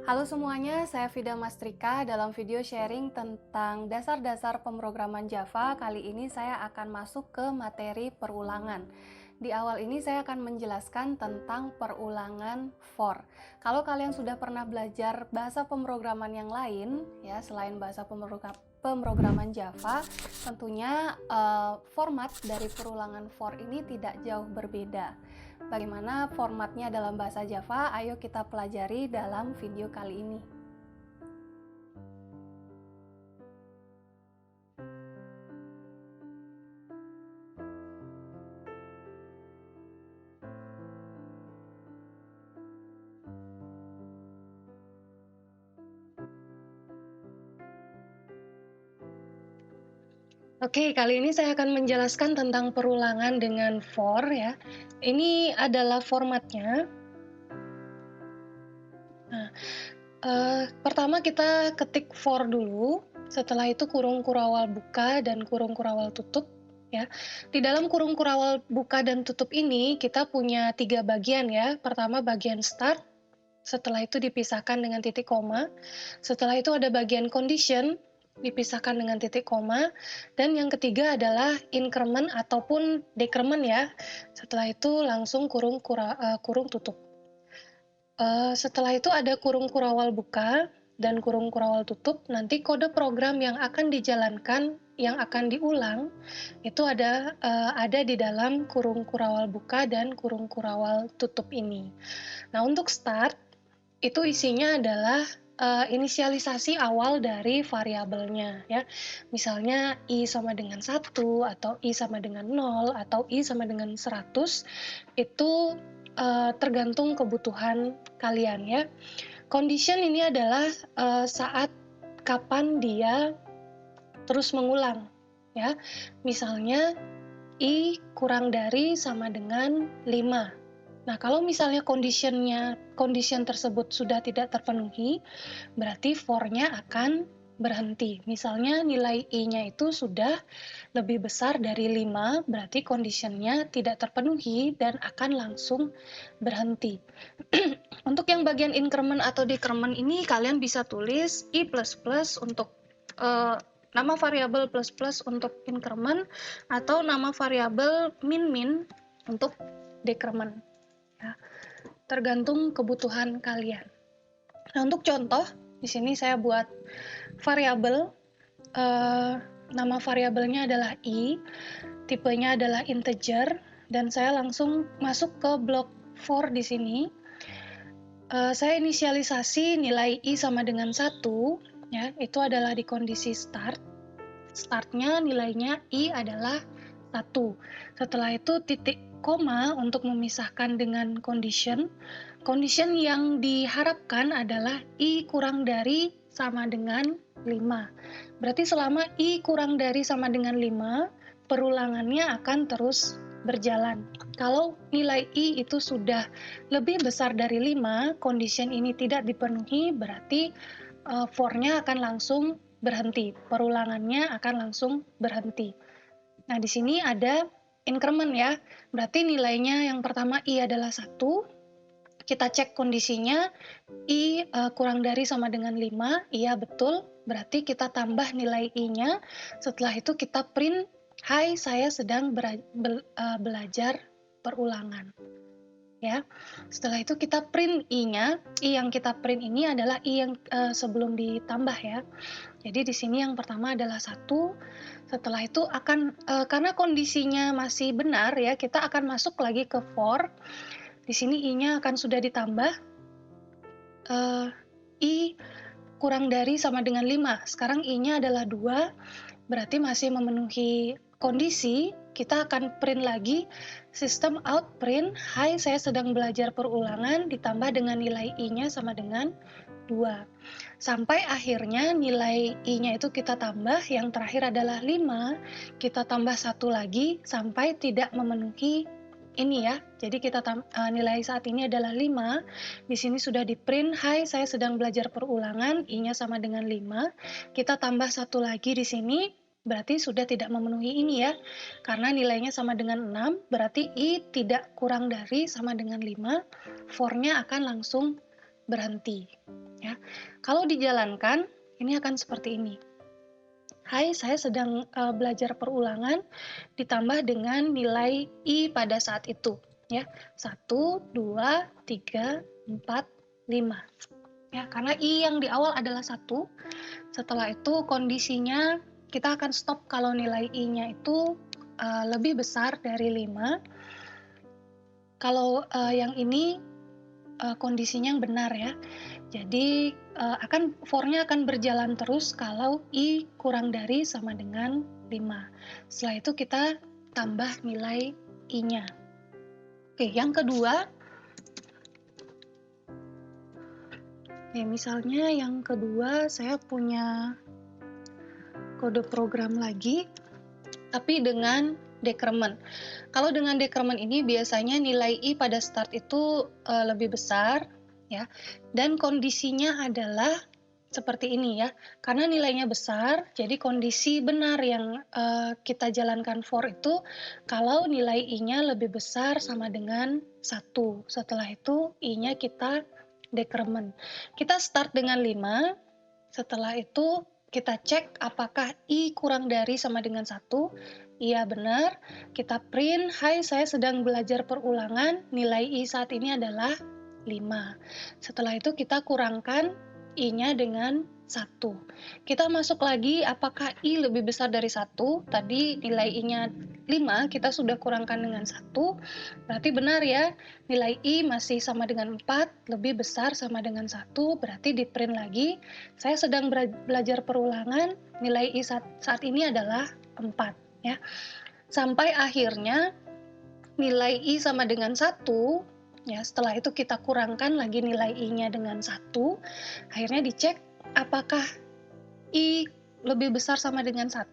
Halo semuanya, saya Vida Mastrika. Dalam video sharing tentang dasar-dasar pemrograman Java, kali ini saya akan masuk ke materi perulangan. Di awal ini saya akan menjelaskan tentang perulangan for. Kalau kalian sudah pernah belajar bahasa pemrograman yang lain, ya selain bahasa pemrograman Java, tentunya format dari perulangan for ini tidak jauh berbeda. Bagaimana formatnya dalam bahasa Java? Ayo kita pelajari dalam video kali ini. Oke, kali ini saya akan menjelaskan tentang perulangan dengan for ya. Ini adalah formatnya. Nah, pertama kita ketik for dulu, setelah itu kurung kurawal buka dan kurung kurawal tutup ya. Di dalam kurung kurawal buka dan tutup ini kita punya 3 bagian ya. Pertama bagian start, setelah itu dipisahkan dengan titik koma, setelah itu ada bagian condition, dipisahkan dengan titik koma, dan yang ketiga adalah increment ataupun decrement ya. Setelah itu langsung kurung tutup. Setelah itu ada kurung kurawal buka dan kurung kurawal tutup, nanti kode program yang akan dijalankan, yang akan diulang, itu ada di dalam kurung kurawal buka dan kurung kurawal tutup ini. Nah, untuk start, itu isinya adalah inisialisasi awal dari variabelnya ya. Misalnya i sama dengan 1 atau i sama dengan 0 atau i sama dengan 100 itu tergantung kebutuhan kalian ya. Condition ini adalah saat kapan dia terus mengulang ya. Misalnya i kurang dari sama dengan 5. Nah, kalau misalnya condition tersebut sudah tidak terpenuhi, berarti for-nya akan berhenti. Misalnya nilai i-nya itu sudah lebih besar dari 5, berarti condition-nya tidak terpenuhi dan akan langsung berhenti. Untuk yang bagian increment atau decrement ini kalian bisa tulis i++ untuk nama variabel plus untuk increment atau nama variabel min untuk decrement. Ya, tergantung kebutuhan kalian. Nah, untuk contoh, di sini saya buat variabel, nama variabelnya adalah i, tipenya adalah integer, dan saya langsung masuk ke blok for di sini. Saya inisialisasi nilai i sama dengan 1, ya, itu adalah di kondisi start. Startnya nilainya i adalah 1. Setelah itu titik koma untuk memisahkan dengan condition. Condition yang diharapkan adalah i kurang dari sama dengan 5. Berarti selama i kurang dari sama dengan 5, perulangannya akan terus berjalan. Kalau nilai i itu sudah lebih besar dari 5, condition ini tidak dipenuhi, berarti for-nya akan langsung berhenti. Perulangannya akan langsung berhenti. Nah, di sini ada increment ya. Berarti nilainya yang pertama i adalah 1. Kita cek kondisinya, i kurang dari sama dengan 5, iya betul. Berarti kita tambah nilai i-nya. Setelah itu kita print, hai saya sedang belajar perulangan. Ya. Setelah itu kita print i-nya. I yang kita print ini adalah i yang sebelum ditambah ya. Jadi di sini yang pertama adalah 1. Setelah itu akan karena kondisinya masih benar ya, kita akan masuk lagi ke for. Di sini i-nya akan sudah ditambah. I kurang dari sama dengan 5. Sekarang i-nya adalah 2. Berarti masih memenuhi kondisi. Kita akan print lagi system out print, hai saya sedang belajar perulangan, ditambah dengan nilai i-nya sama dengan 2. Sampai akhirnya nilai i-nya itu kita tambah, yang terakhir adalah 5, kita tambah 1 lagi sampai tidak memenuhi ini ya. Jadi kita nilai saat ini adalah 5. Di sini sudah di print, hai saya sedang belajar perulangan, i-nya sama dengan 5. Kita tambah 1 lagi di sini, berarti sudah tidak memenuhi ini ya. Karena nilainya sama dengan 6, berarti i tidak kurang dari sama dengan 5. For-nya akan langsung berhenti, ya. Kalau dijalankan, ini akan seperti ini. Hai, saya sedang belajar perulangan ditambah dengan nilai I pada saat itu, ya. 1, 2, 3, 4, 5. Ya, karena I yang di awal adalah 1. Setelah itu kondisinya kita akan stop kalau nilai I-nya itu lebih besar dari 5. Kalau yang ini kondisinya yang benar ya. Jadi for-nya akan berjalan terus kalau I kurang dari sama dengan 5. Setelah itu kita tambah nilai I-nya. Oke, yang kedua. Misalnya yang kedua saya punya kode program lagi, tapi dengan decrement. Kalau dengan decrement ini biasanya nilai I pada start itu lebih besar, ya. Dan kondisinya adalah seperti ini ya, karena nilainya besar, jadi kondisi benar yang kita jalankan for itu kalau nilai I-nya lebih besar sama dengan 1. Setelah itu I-nya kita decrement. Kita start dengan 5, setelah itu kita cek apakah I kurang dari sama dengan 1. Iya benar, kita print, hai saya sedang belajar perulangan, nilai I saat ini adalah 5. Setelah itu kita kurangkan I-nya dengan 1. Kita masuk lagi apakah I lebih besar dari 1. Tadi nilai I-nya 5, kita sudah kurangkan dengan 1. Berarti benar ya, nilai I masih sama dengan 4, lebih besar sama dengan 1, berarti di print lagi. Saya sedang belajar perulangan, nilai I saat ini adalah 4 ya. Sampai akhirnya nilai I sama dengan 1. Ya, setelah itu kita kurangkan lagi nilai I-nya dengan 1. Akhirnya dicek apakah I lebih besar sama dengan 1.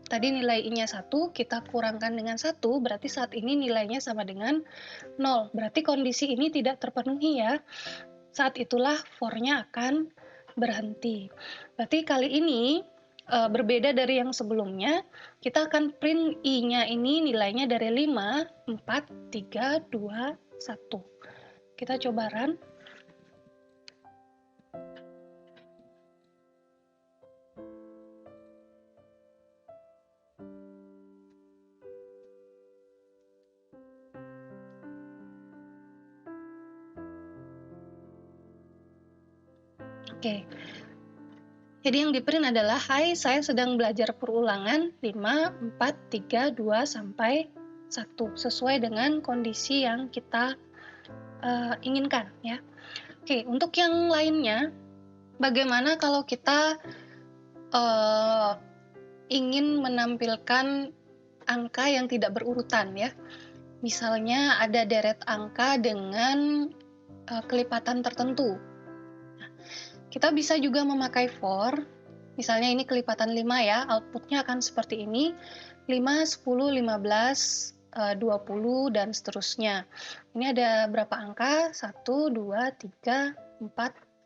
Tadi nilai I-nya 1, kita kurangkan dengan 1, berarti saat ini nilainya sama dengan 0. Berarti kondisi ini tidak terpenuhi ya. Saat itulah for-nya akan berhenti. Berarti kali ini berbeda dari yang sebelumnya, kita akan print I-nya ini nilainya dari 5, 4, 3, 2, 1. Kita coba run. Oke. Jadi yang di print adalah, hai saya sedang belajar perulangan 5, 4, 3, 2, sampai 1. Sesuai dengan kondisi yang kita inginkan ya. Oke, untuk yang lainnya, bagaimana kalau kita ingin menampilkan angka yang tidak berurutan ya. Misalnya ada deret angka dengan kelipatan tertentu. Nah, kita bisa juga memakai for. Misalnya ini kelipatan 5 ya, outputnya akan seperti ini. 5, 10, 15, 20, dan seterusnya. Ini ada berapa angka? 1, 2, 3, 4,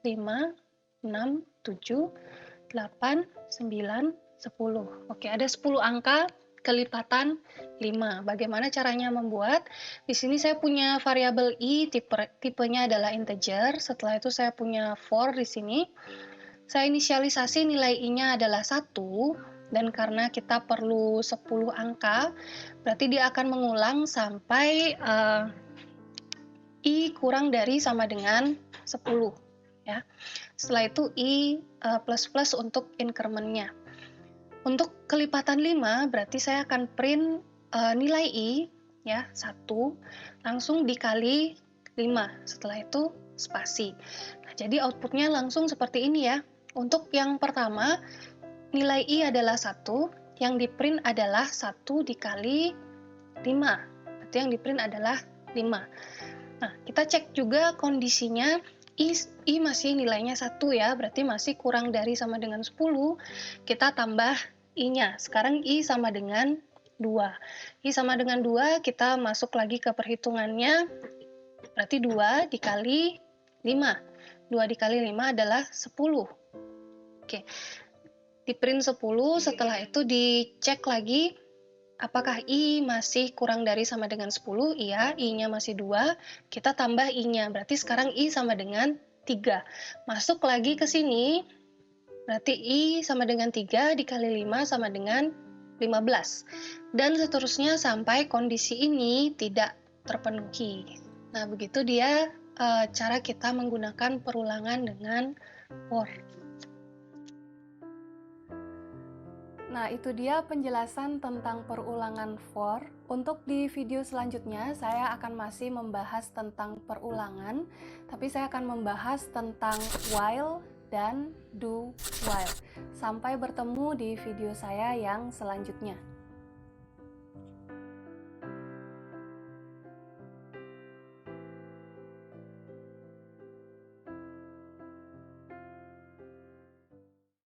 5, 6, 7, 8, 9, 10. Oke, ada 10 angka kelipatan 5. Bagaimana caranya membuat? Di sini saya punya variabel I, tipenya adalah integer. Setelah itu saya punya for di sini. Saya inisialisasi nilai I-nya adalah 1, dan karena kita perlu 10 angka, berarti dia akan mengulang sampai I kurang dari sama dengan 10. Ya. Setelah itu I plus untuk increment-nya. Untuk kelipatan 5, berarti saya akan print nilai I, ya, 1, langsung dikali 5. Setelah itu spasi. Nah, jadi outputnya langsung seperti ini ya. Untuk yang pertama, nilai I adalah 1, yang di print adalah 1 dikali 5. Berarti yang di print adalah 5. Nah, kita cek juga kondisinya, I masih nilainya 1 ya, berarti masih kurang dari sama dengan 10. Kita tambah I-nya. Sekarang I sama dengan 2. I sama dengan 2, kita masuk lagi ke perhitungannya, berarti 2 dikali 5. 2 dikali 5 adalah 10. Oke, di print 10, setelah itu dicek lagi apakah I masih kurang dari sama dengan 10. Iya, I-nya masih 2, kita tambah I-nya, berarti sekarang I sama dengan 3. Masuk lagi ke sini, berarti I sama dengan 3 dikali 5 sama dengan 15. Dan seterusnya sampai kondisi ini tidak terpenuhi. Nah, begitu dia cara kita menggunakan perulangan dengan for. Nah, itu dia penjelasan tentang perulangan for. Untuk di video selanjutnya, saya akan masih membahas tentang perulangan, tapi saya akan membahas tentang while dan do while. Sampai bertemu di video saya yang selanjutnya.